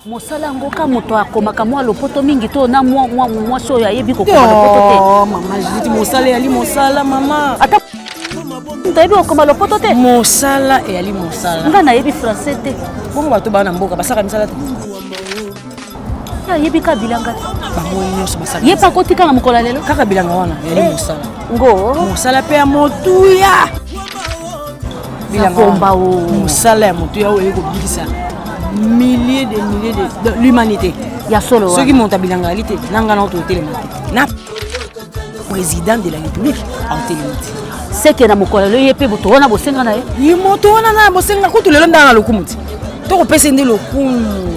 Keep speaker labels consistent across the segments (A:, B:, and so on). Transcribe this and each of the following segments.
A: Mosala ngoka moto akomaka mwa lopoto mingi to na mwa so ya yebi kokoma lopoto te.
B: Oh mama, je dis mosala yali mosala mama.
A: Ata ntayebi kokoma lopoto te.
B: Mosala yali mosala.
A: Nga na yebi français te.
B: Bongo bato bana mboka basaka misala te.
A: Ya yebi ka bilanga.
B: Bango nyonso basaka.
A: Yepa kotika na mokola lelo.
B: Kaka bilanga wana yali mosala.
A: Ngo.
B: Mosala pe ya motuya.
A: Bilanga bomba o.
B: Mosala ya motuya o yeko bikisa. Milliers de l'humanité.
A: Ya solo.
B: Ceux qui montent à Bilangalite, n'angana hôtel na président de la République en télémati.
A: C'est que na mokola le yepe boto wana bosenga na ye.
B: Ye moto wana na bosenga kutu lelo ndana lokumuti. Toko pesende lokumu.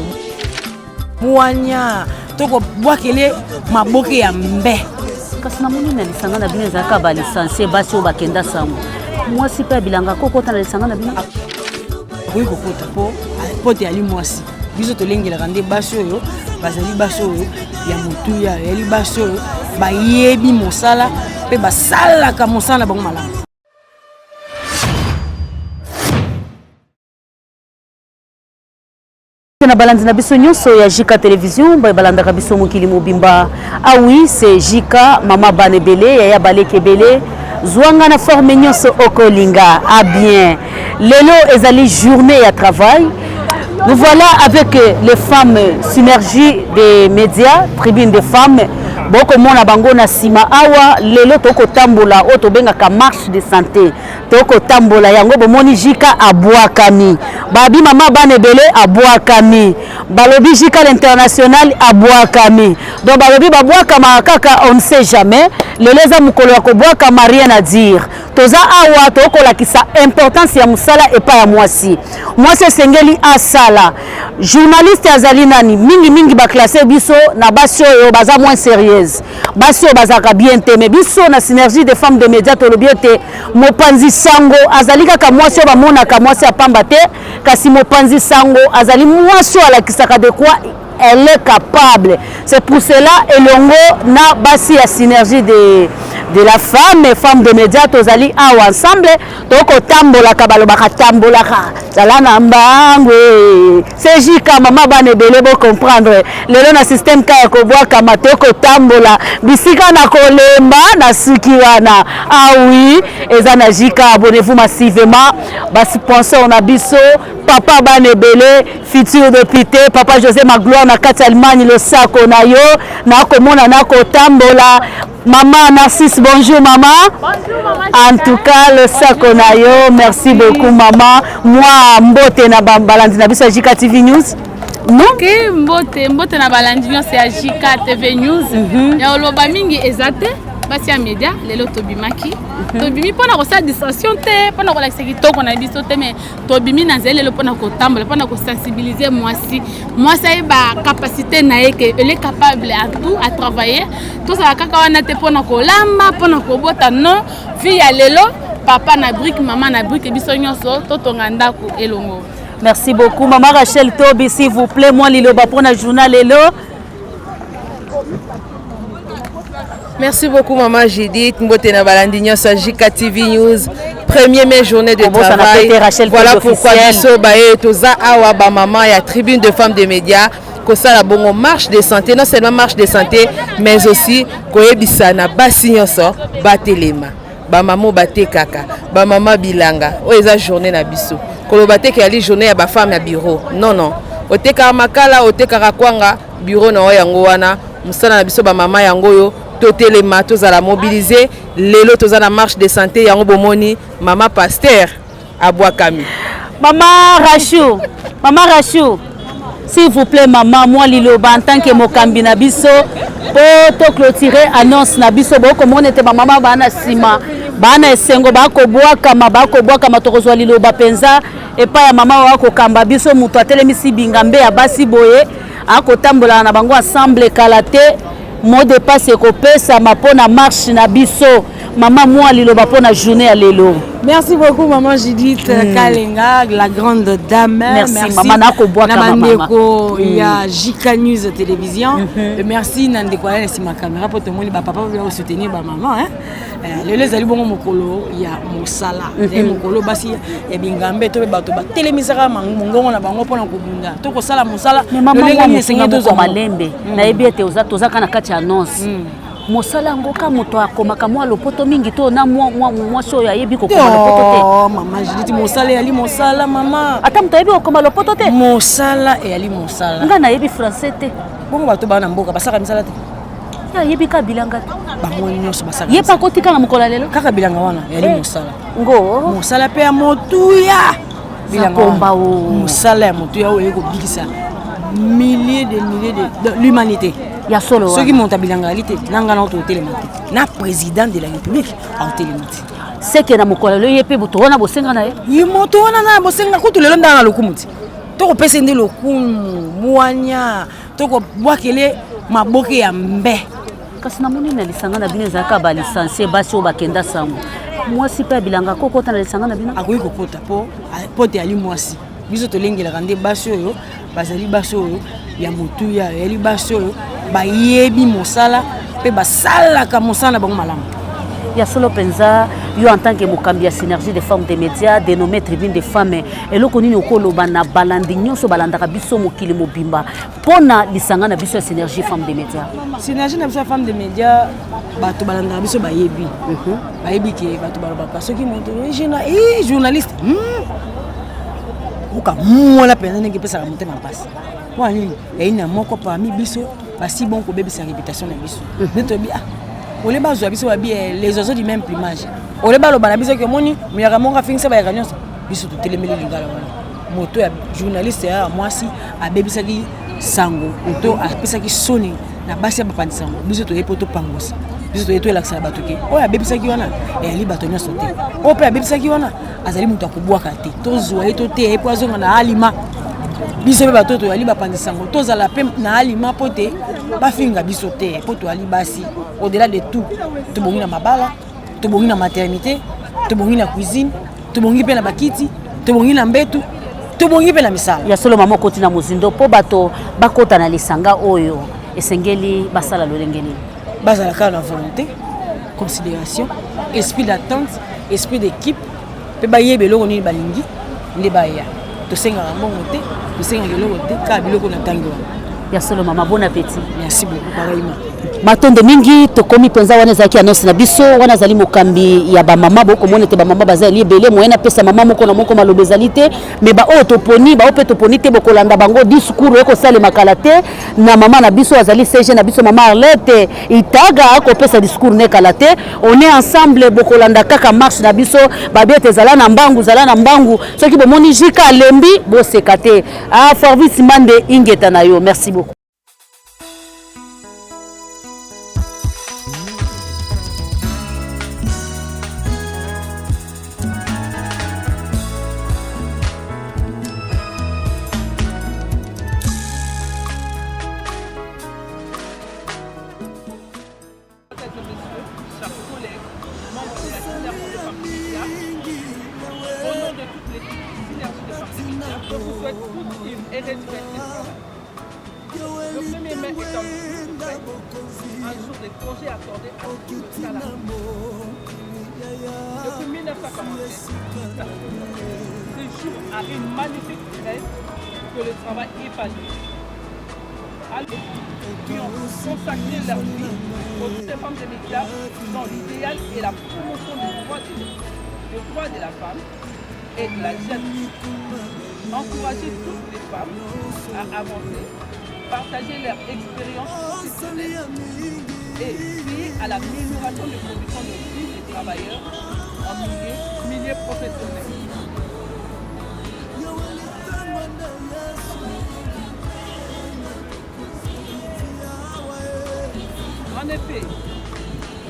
B: Muanya, toko bwakele maboke ya mbe.
A: Kasi na moni na lisanga na bino ezaka ba licencié basi o bakenda sango. Moi si pa bilanga kokota na lisanga na bino.
B: Oui kokota po te ali mwasi. Biso to lengela kande basi oyo, bazali basi oyo ya motuya, yali basi oyo bayebi mosala pe basala ka mosala bango malamu.
A: Na balandi na biso nyonso ya Jika Télévision ba balanda ka biso mokili mobimba. Ah oui, c'est Jika Mama Banebele ya Baleke Bele. Zwanga na forme nyonso okolinga. Ah bien. Lelo ezali journée à travail. Nous voilà avec les femmes synergie des médias, tribune des femmes. Boko mona bango na sima awa lelo toko tambola o to benga ka marche de santé. Toko tambola yango bomoni Jika abwakami. Babi Mama Banebele abwakami. Balobi Jika l'international abwakami. Donc balobi babwakama kaka on ne sait jamais. Leleza mukolo ko bwakama rien à dire. Toza awa toko la kisa importance ya musala et pas ya mwasi. Mwasi sengeli asala. Journaliste azali nani mingi ba classer biso na basio yo baza moins sérieuse. Basio bazaka bien te mais biso na synergie des femmes de médias to lobiete mopanzi sango azali kaka mwasi ba mona ka mwasi apamba te kasi mopanzi sango azali mwasi ala kisaka de quoi elle est capable. C'est pour cela elongo na basi ya synergie de la femme et femmes de médias tozali awa ensemble toko tambola kabaloba katambola ka zala na mbangwe c'est Jika Mama Banebele bo comprendre lelo na système ka ko bwa kama toko tambola bisika na kolemba na suki wana. Ah oui ezana Jika, abonnez-vous massivement ba sponsor na biso Papa Banebele futur député Papa José Magloire na kati Allemagne le sako na yo na komona na ko tambola. Maman Narcisse, bonjour maman.
C: Bonjour maman.
A: En tout cas, le Sakonayo, merci beaucoup maman. Moi, Mbote na balandi na biso Jika TV News. Non?
C: Ok, Mbote na balandi c'est Jika TV News. Ya oloba mingi ezate. Basi ya media lelo tobimaki. Tobimi pona ko sa distraction te, pona ko la kitoko na biso te mais tobimi na zele lelo pona ko tambola, pona ko sensibiliser mwasi. Mwasi a ba capacité na yeke, elle est capable à tout, à travailler. Tout ça kaka wana te pona ko lamba, pona ko bota non. Fi ya lelo papa na brique, maman na brique biso nyonso to tonga ko elongo.
A: Merci beaucoup maman Rachel Tobi s'il vous plaît moi liloba pour na journal lelo.
D: Merci beaucoup maman Judith Mbote na balandi nyonso Jika TV News. Première mai journée de travail. Voilà pourquoi biso bae toza awa ba maman ya tribune de femmes de médias ko sala bongo marche de santé, non seulement marche de santé mais aussi ko yebisa na basi nyonso batelema. Ba maman bate kaka, ba maman bilanga. O eza journée na biso. Ko lo bate ke ali journée ya ba femme ya bureau. Non. Oteka makala, oteka kwanga bureau na o yango wana. Musala na biso ba maman yango yo. Totelema tozala mobiliser lelo tozala marche de santé yango bomoni maman pasteur abwakami.
A: Maman Rachou s'il vous plaît maman moi liloba en tant que mokambi na biso pour to clôturer annonce na biso boko monete ba maman bana sima bana esengo bako bwaka tokozwa liloba penza et pas ya maman wako kamba biso muto atelemisi bingambe ya basi boye akotambola na bango ensemble kalate mot de passe ekopesa mapona marche na biso maman moi liloba pour la journée à l'élo.
B: Merci beaucoup maman Judith Kalenga, la grande dame.
A: Merci maman Nako Boaka maman.
B: Il y a JK News Télévision. Merci Nandeko Alain sur ma caméra pour te montrer papa va soutenir ma maman hein. Les ali bongo mokolo il y a mosala. Et mokolo basi et bingambe to bato ba télémisaka mongongo na bango pona kobunda. To ko sala mosala
A: le maman ni senga to malembe. Na ebi ete oza kana kati annonce. Mosala ngoka moto akomaka mwa lopoto mingi to na mwa so ya yebi kokoma lopoto te.
B: Oh maman Judith mosala ali mosala mama.
A: Ata moto yebi kokoma lopoto te.
B: Mosala e ali mosala.
A: Nga na yebi français te.
B: Bongo bato bana mboka basaka misala te.
A: Ya yebi ka bilanga te.
B: Bango nyonso basaka.
A: Yepa kotika na mokola lelo.
B: Kaka bilanga wana ali mosala.
A: Ngo
B: mosala pe ya motuya.
A: Bilanga komba o.
B: Mosala ya motuya o yeko bikisa milliers de l'humanité.
A: Ya solo
B: ceux qui montent à bilangalite nanga na télématique na président de la république en télématique
A: c'est que na mokola le yepe botona bosenga na ye
B: moto wana na bosenga kutu lelo ndanga lokumuti to ko pesende lokumu muanya to ko bwakele maboke ya mbe
A: kasi na moni na lisanga na bino ezaka ba licencié basi o bakenda sango mwasi pe bilanga kokota na lisanga na bino
B: akoyi kokota po te ali mwasi biso tolengelaka nde basi oyo bazali basi oyo ya motuya yali basi oyo bayebi mosala pe basalaka mosala bango malamu
A: ya solo penza yo en tant que mokambi ya synergie des femmes des médias dénommé tribune des femmes eloko nini okoloba na balandi nyonso balandaka biso mokili mobimba pona lisanga na biso ya synergie femmes des médias
B: synergie na biso ya femmes des médias bato balandaka biso bayebi bayebi ke bato balobaka soki moto journaliste oka mola penza ndenge epesaka motema mpasi mwana nini yayi na moko parmi biso basi bon ko bebisa réputation na biso neto bi ole bazwa biso babi les oiseaux du même plumage ole baloba na biso ke moni muyaka monga fingisa ba yaka nyonso biso to telemeli lingala wana moto ya journaliste ya mwasi abebisaki sango to apesaki soni na basi ba pandisa biso to yepo to pangosa biso to yeto elakisa bato ke oya abebisaki wana eli bato nyonso te o pe abebisaki wana azali moto akobwaka te to zwa yeto te yepo azonga na alima biso pe bato to yali bapandisango tozala pe na alima po te bafinga biso te po to yali basi au-delà de tout tobongi na mabala tobongi na maternité tobongi na cuisine tobongi pe na bakiti tobongi na mbetu tobongi pe na misala
A: ya solo mama koti na mozindo po bato bakota na lisanga oyo esengeli basala lolengeli
B: bazala kaka na volonté considération esprit d'attente esprit d'équipe pe bayebe eloko nini balingi nde baya tosengaka mbongo te tosengaka eloko te kaka biloko na ntangi wana
A: ya solo mama bon appétit
B: merci beaucoup pareillement
A: matondo mingi tokomi penza wana ezalaki annonce na biso wana azali mokambi ya bamama bokomona ete bamama bazali ebele moyena apesa mama moko na moko maloba ezali te me baoyo toponi bao mpe toponi te bokolanda bango discours ekosalemaka te na mama na biso azali CG na biso mama Arlette Itaga akopesa discours nekala te on est ensemble bokolanda kaka marche na biso babi ete ezala na mbangu soki bomoni jika alembi boseka te Forvis Mande ingeta na yo merci beaucoup.
E: Depuis 1947, ce jour a une magnifique presse que le travail est fallu. Qui ont consacré leur vie aux toutes les femmes des médias dans l'idéal et la promotion du droit de la femme et de la jeune. Encourager toutes les femmes à avancer, partager leur expérience professionnelle et veiller à l'amélioration des conditions de vie des travailleurs en milieu professionnel. En effet,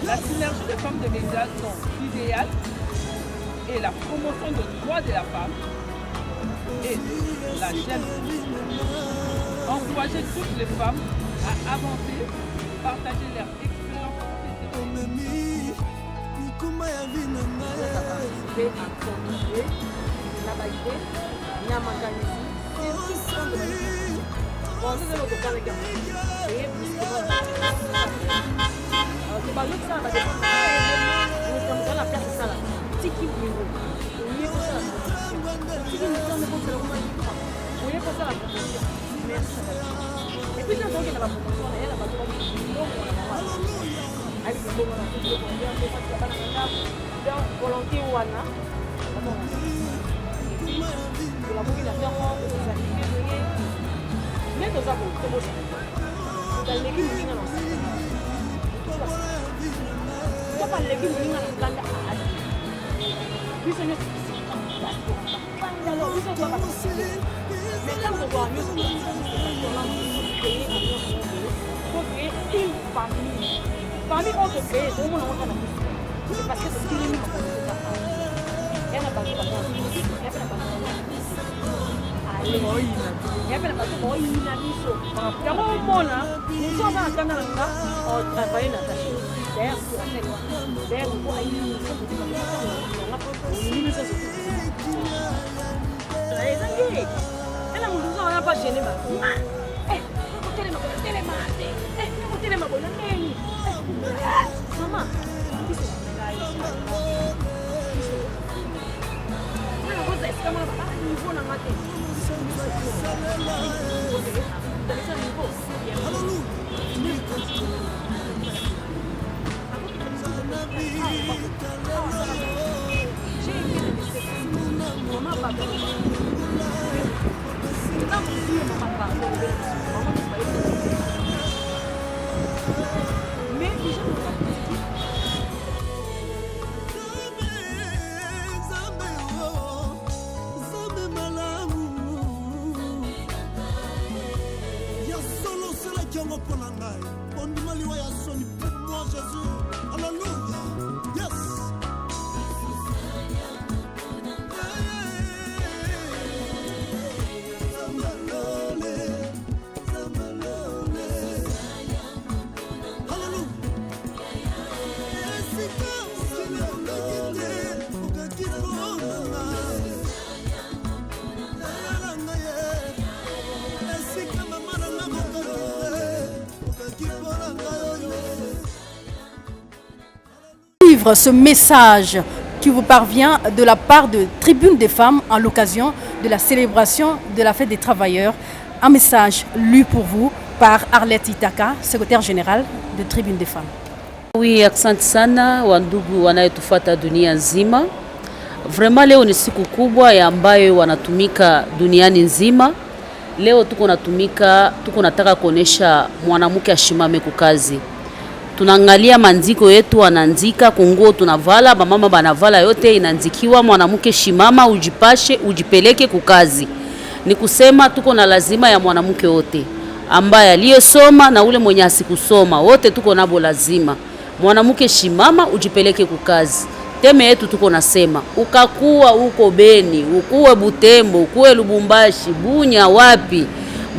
E: la synergie des femmes de médias sont l'idéal et la promotion des droits de la femme et de la jeune. Encourager toutes les femmes à avancer, partager leur expérience professionnelle
F: Ce message qui vous parvient de la part de Tribune des femmes à l'occasion de la célébration de la fête des travailleurs. Un message lu pour vous par Arlette Itaka, secrétaire générale de Tribune des femmes.
A: Oui, asante sana wandugu wanayotufuata dunia nzima. Vraiment leo ni siku kubwa ya ambayo wanatumika duniani nzima. Leo tuko nataka kuonesha mwanamke ashimame kukazi. Tunaangalia manziko yetu wanaandika kunguo tunavala, mama banavala yote inaandikiwa mwanamke shimama, ujipashe, ujipeleke kukazi. Ni kusema tuko na lazima ya mwanamke wote ambaye aliyesoma na ule mwenye asikusoma, wote tuko nabo lazima. Mwanamke shimama, ujipeleke kukazi. Teme yetu tuko nasema, ukakuwa uko Beni, ukuwe Butembo, ukuwe Lubumbashi, Bunya, wapi,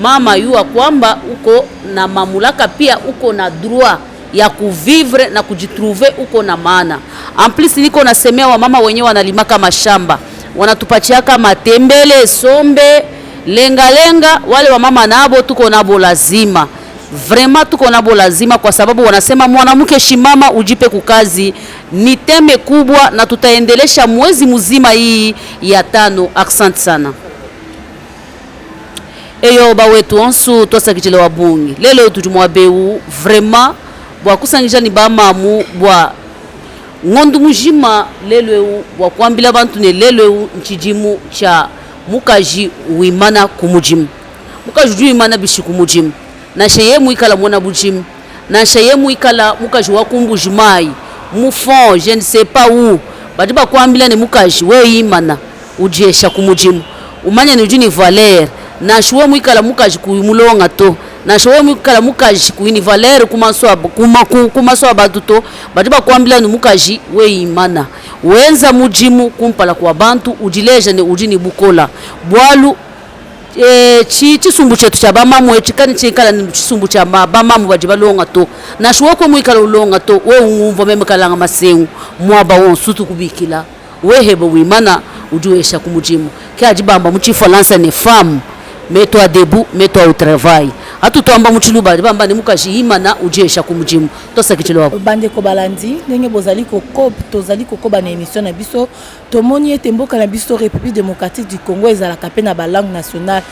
A: mama yua kwamba uko na mamulaka, pia uko na droit ya kuvivre na kujitrouver, uko na maana. En plus niko nasemea wa mama wenyewe wanalimaka mashamba, wanatupachiaka matembele, sombe, lenga, wale wa mama nabo tuko nabo lazima. Vraiment tuko nabo lazima kwa sababu wanasema mwanamke shimama, ujipe kukazi. Ni teme kubwa na tutaendelesha mwezi mzima hii ya 5. Asante sana. Eyo ba wetu onsu tosakitele wa bungi. Lelo tujumwa beu vraiment bwa kusangija ni ba mamu bwa ngondu mujima lelo bwa kwambila bantu ne lelo nchijimu cha mukaji uimana kumujimu. Mukaji uimana bishi kumujimu. Na sheye muikala mwana bujimu. Na sheye muikala mukaji wakumbujimai. Mufon, je ne sais pas où. Badiba kwambila ni mukaji we imana ujesha kumujimu. Umanya ni ujini valeur. Na shwe muikala mukaji kuimulonga to. Na shwe muikala mukaji kuini valeur kumaswa baduto. Badiba kwambila ni mukaji we imana. Wenza mujimu kumpala kwa bantu ujileja ni ujini bukola. Bwalu chisumbu chetu cha bamamu chikani chikala ni chisumbu cha bamamu baje balonga to na shwoko mwikala ulonga to we ngumvo memekalanga masengu mwaba wonsutu kubikila we hebo wimana ujuesha kumujimu kya bamba muchifa lansa ne femme mets-toi debout, mets-toi au travail. Atu toamba muchiluba bamba ne mukashima na ujesha kumujimu tosa kichilo
G: bande ko balandi ndenge bozali ko kop tozali ko koba na émission na biso tomoni ete mboka na biso République démocratique du Congo ezalaka pe na ba langue nationale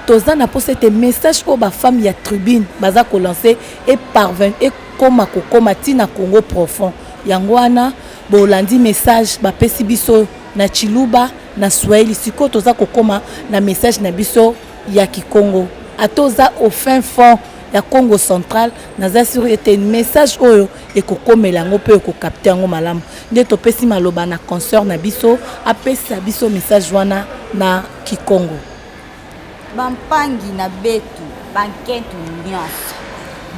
G: toza na po cette message ko ba femme ya tribune baza ko lancer et parvient et koma ko koma tina Congo profond yangwana bolandi message ba pesi biso na chiluba na Swahili siko toza ko koma na message na biso ya Kikongo atoza au fin fond ya Congo central naza sur était un message oyo ekokomela ngo pe ekokapter ngo malamu nde topesi maloba na concert na biso apesa biso message wana na Kikongo
H: bampangi na betu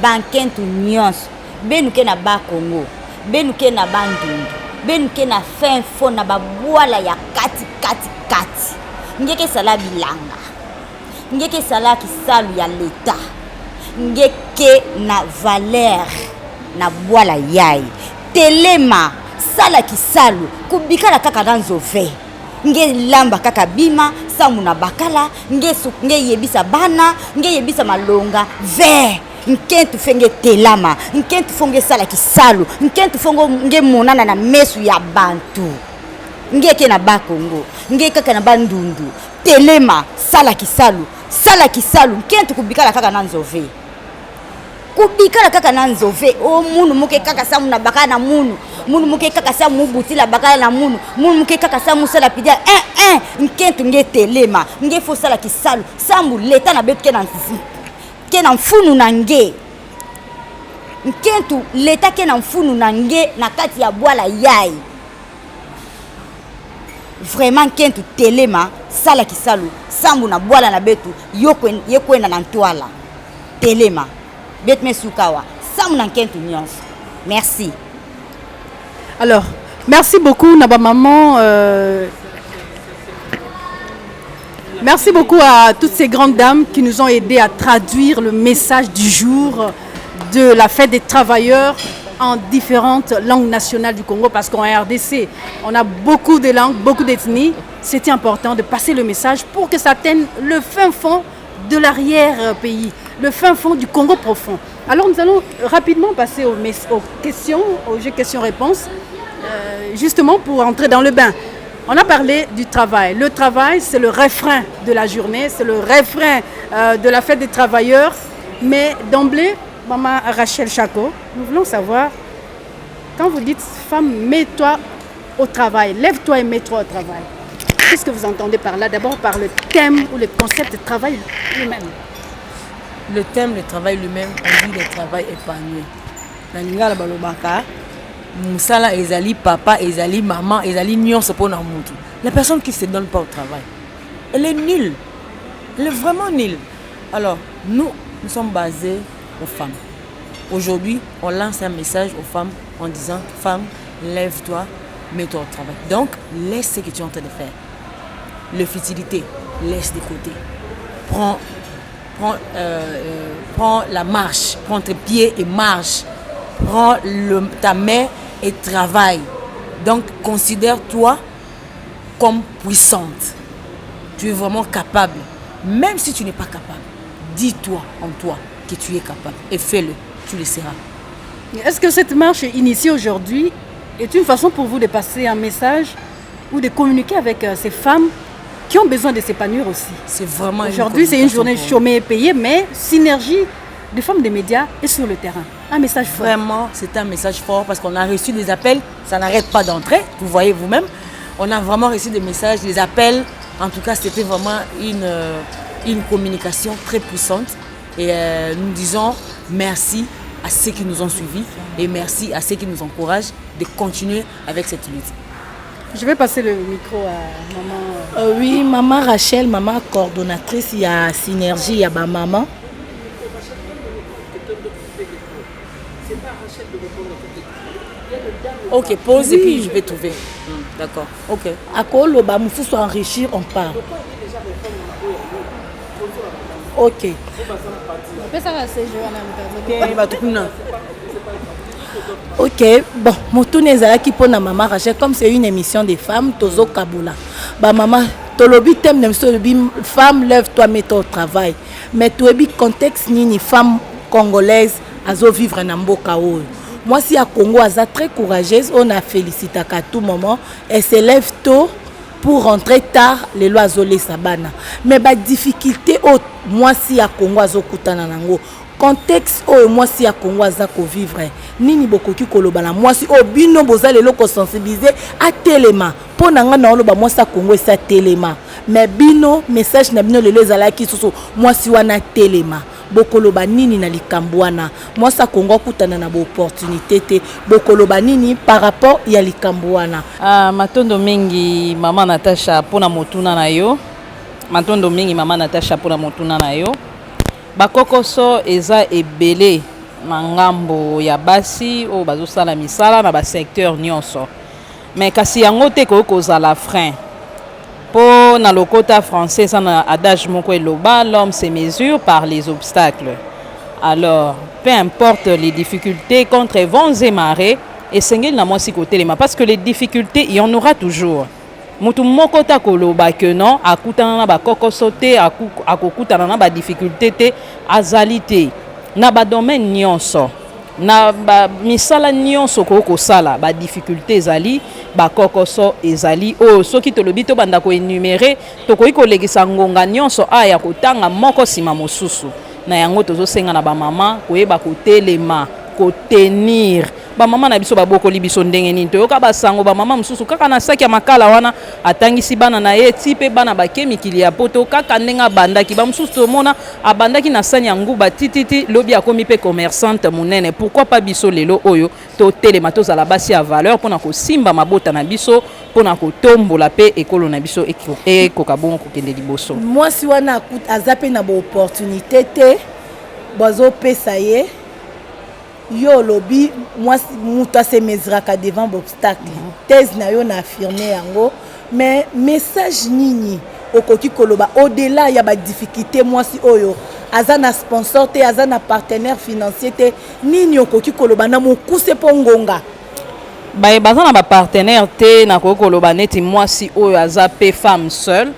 H: bankentu nyonso benuke na ba Congo benuke na bandundu benuke na fin fond na babwala ya kati ngeke sala bilanga ngeke sala kisalu ya leta ngeke na valeur na bwala yai telema sala kisalu kubikala kaka na nzove nge lamba kaka bima samu na bakala nge yebisa bana nge yebisa malonga ve nkentu fenge telama nkentu fonge sala kisalu nkentu fongo nge monana na mesu ya bantu ngeke na ba Congo nge kaka na bandundu telema sala kisalu nkentu kubikala kaka na nzove o munu muke kaka samu na bakala na munu muke kaka samu butila bakala na munu muke kaka samu sala pidia nkentu nge telema nge fo sala kisalu samu leta na betu ke na mfunu na nge nkentu leta ke na mfunu na nge na kati ya bwala yai vraiment nkentu telema sala kisalu sambu na bwala na betu yekwenda na ntwala telema betu mesukawa sambu na nkentu nyonso. Merci.
F: Alors merci beaucoup Naba maman. Merci beaucoup à toutes ces grandes dames qui nous ont aidé à traduire le message du jour de la fête des travailleurs en différentes langues nationales du Congo, parce qu'en RDC, on a beaucoup de langues, beaucoup d'ethnies. C'était important de passer le message pour que ça atteigne le fin fond de l'arrière-pays, le fin fond du Congo profond. Alors nous allons rapidement passer aux questions, aux jeux questions-réponses, justement pour entrer dans le bain. On a parlé du travail. Le travail, c'est le refrain de la journée, c'est le refrain de la fête des travailleurs. Mais d'emblée, Maman Rachel Chako, nous voulons savoir, quand vous dites femme, mets-toi au travail, lève-toi et mets-toi au travail. Qu'est-ce que vous entendez par là? D'abord par le thème ou le concept de travail lui-même.
G: Le thème de travail lui-même, on dit le travail épanoui. Na lingala balobaka, musala ezali papa, ezali maman, ezali nyonso pona mutu. La personne qui se donne pas au travail, elle est nulle. Elle est vraiment nulle. Alors, nous sommes basés aux femmes. Aujourd'hui, on lance un message aux femmes en disant « Femme, lève-toi, mets-toi au travail. » Donc, laisse ce que tu es en train de faire. Le futilité, laisse de côté. Prends la marche, prends tes pieds et marche. Prends ta main et travaille. Donc, considère-toi comme puissante. Tu es vraiment capable. Même si tu n'es pas capable, dis-toi en toi que tu es capable et fais-le, tu le seras.
F: Est-ce que cette marche initiée aujourd'hui est une façon pour vous de passer un message ou de communiquer avec ces femmes qui ont besoin de s'épanouir aussi?
G: C'est vraiment
F: aujourd'hui, c'est une journée chômée et payée, mais synergie des femmes des médias et sur le terrain. Un message fort.
G: Vraiment, c'est un message fort parce qu'on a reçu des appels, ça n'arrête pas d'entrer, vous voyez vous-même. On a vraiment reçu des messages, des appels. En tout cas, c'était vraiment une communication très puissante. Et nous disons merci à ceux qui nous ont suivis et merci à ceux qui nous encouragent de continuer avec cette lutte.
F: Je vais passer le micro à maman.
G: Oui, maman Rachel, maman coordonnatrice, il y a Synergie, il y a ma maman. Ok, pause oui. Et puis je vais trouver. D'accord, ok. À quoi le bas, il faut s'enrichir, on part.
D: Ok. Ok, bon, Moutouné ezalaki pour na maman Rachel, comme c'est une émission des femmes, Tozo Kaboula. Bah maman, tolobi thème de femme, lève-toi, mets-toi au travail. Mais toebi contexte nini femme congolaise azo vivre na mboka oyo. Moi si à Congo aza très courageuse, on a félicité à tout moment, elle se lève tôt pour rentrer tard, les lois zolé sabana. Mais bah difficulté autre, moi si à Congo azo kutana nango. Contexte oh moi si à Congo aza ko vivre nini bokoki kolobala moi si oh bino bozale loko sensibiliser à téléma pour nanga na oloba moi sa Congo sa téléma mais bino message na bino lelo ezalaki soso moi si wana téléma bokoloba nini na likambwana moi sa Congo kutana na bo opportunité te bokoloba nini par rapport ya likambwana
I: matondo mingi mama Natasha pona motuna na yo matondo mingi mama Natasha pona motuna na yo bakokoso eza ebele na ngambo ya basi o bazosala misala na ba secteur nyonso mais kasi yango te kozala frein po na lokota français ça na adage moko eloba l'homme se mesure par les obstacles. Alors peu importe les difficultés contre vents et marées esengeli na mwasi kotelema parce que les difficultés il y en aura toujours. Mutu moko ta koloba que non akutana na bakokoso te akokutana na ba difficulté te azali te na ba domaine nyonso na ba misala nyonso ko sala ba difficulté ezali bakokoso ezali o soki tolobi to banda ko énumérer to ko ikolekisa ngonga nyonso aya kotanga moko sima mosusu na yango tozosenga na ba mama koyeba kotelema kotenir ba mama na biso babokoli biso ndenge nini toyoka basango ba mama mususu kaka na saki ya makala wana atangisi bana na ye tipe bana bakemikili ya poto kaka ndenga bandaki ba mususu tomona abandaki na sani ya nguba tititi lobi akomi pe commerçante munene pourquoi pas biso lelo oyo to telema tozala basi ya valeur pona kosimba mabota na biso pona kotombola pe ekolo na biso ekoka bongo kokende liboso
D: mwasi wana azape na bo opportunité te bazo pesa ye yo lobi moi muta se mesraka devant obstacle thèse na yo na affirmer yango mais message nini okoki koloba au-delà ya ba difficulté moi si oyo azana sponsor te azana partenaire financier te nini okoki koloba na mokuse pongonga
I: ba bazana ba partenaire te na koloba neti moi si oyo azape femme seule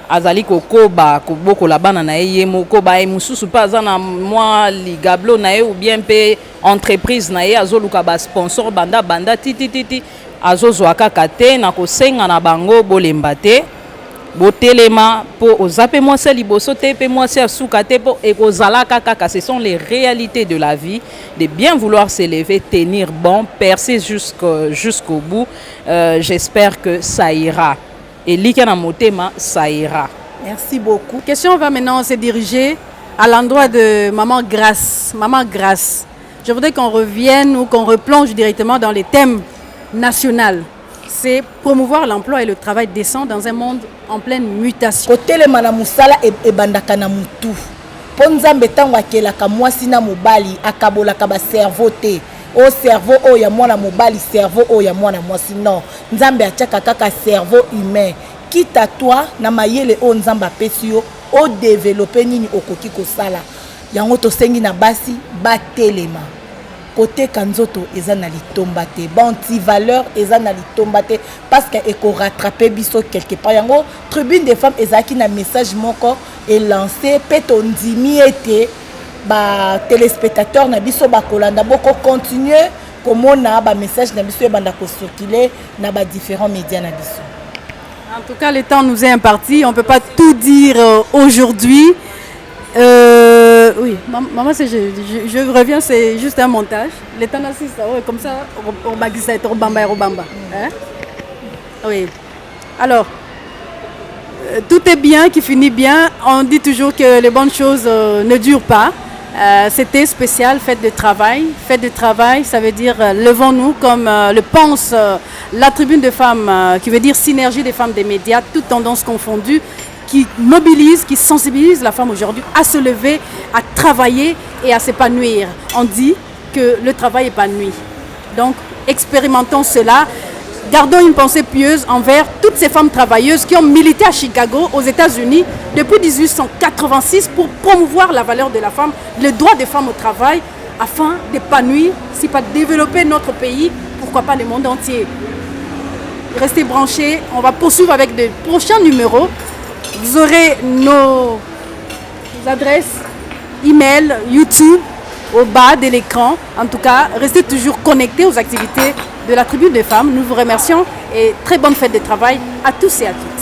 I: azali kokoba kobokola bana na ye moko ba mususu pa azana moi ligablo na ye ou bien pe entreprise na ye azoluka ba sponsor banda titititi azozwa kaka te na kosenga na bango bolemba te botelema po ozape mwasi liboso te pe mwasi asuka te po ekozala kaka ce sont les réalités de la vie de bien vouloir s'élever tenir bon percer jusqu'au bout j'espère que ça ira et l'ikana motema ça ira.
D: Merci beaucoup.
F: Question va maintenant se diriger à l'endroit de Maman Grâce. Maman Grâce, je voudrais qu'on revienne ou qu'on replonge directement dans les thèmes nationaux. C'est promouvoir l'emploi et le travail décent dans un monde en pleine mutation.
D: Kotelema na musala e bandaka na mutu. Ponzambe tango akelaka mwasi na mobali akabolaka ba cerveau te. O cerveau o ya mwana mobali cerveau o ya mwana mwasi non. Nzambe atiaka kaka cerveau humain. Quitte à toi na mayele o nzamba pesi yo o développer nini okoki kosala. Yango to sengi na basi batelema. Côté kanzoto eza na litomba te bon ti valeur eza na litomba te parce que eko rattraper biso quelque part yango tribune des femmes ezaki na message moko et lancé peto ndimi ete ba téléspectateurs na biso ba kolanda boko continuer komona ba message na biso banda ko circuler na ba différents médias na biso.
F: En tout cas, le temps nous est imparti, on peut pas tout dire aujourd'hui. Oui, maman, je reviens, c'est juste un montage. Le temps d'assiste, ouais, comme ça, on va glisser au bamba et au bamba. Hein? Oui. Alors, tout est bien qui finit bien. On dit toujours que les bonnes choses ne durent pas. C'était spécial, fête de travail. Fête de travail, ça veut dire levons-nous comme le pense la tribune de femmes, qui veut dire synergie des femmes des médias, toutes tendances confondues, qui mobilise, qui sensibilise la femme aujourd'hui à se lever, à travailler et à s'épanouir. On dit que le travail épanouit. Donc, expérimentons cela Gardons une pensée pieuse envers toutes ces femmes travailleuses qui ont milité à Chicago, aux États-Unis, depuis 1886 pour promouvoir la valeur de la femme, le droit des femmes au travail, afin d'épanouir, si pas de développer notre pays, pourquoi pas le monde entier. Restez branchés, on va poursuivre avec de prochains numéros. Vous aurez nos adresses, email, YouTube, au bas de l'écran. En tout cas, restez toujours connectés aux activités de la Tribune des femmes. Nous vous remercions et très bonne fête de travail à tous et à toutes.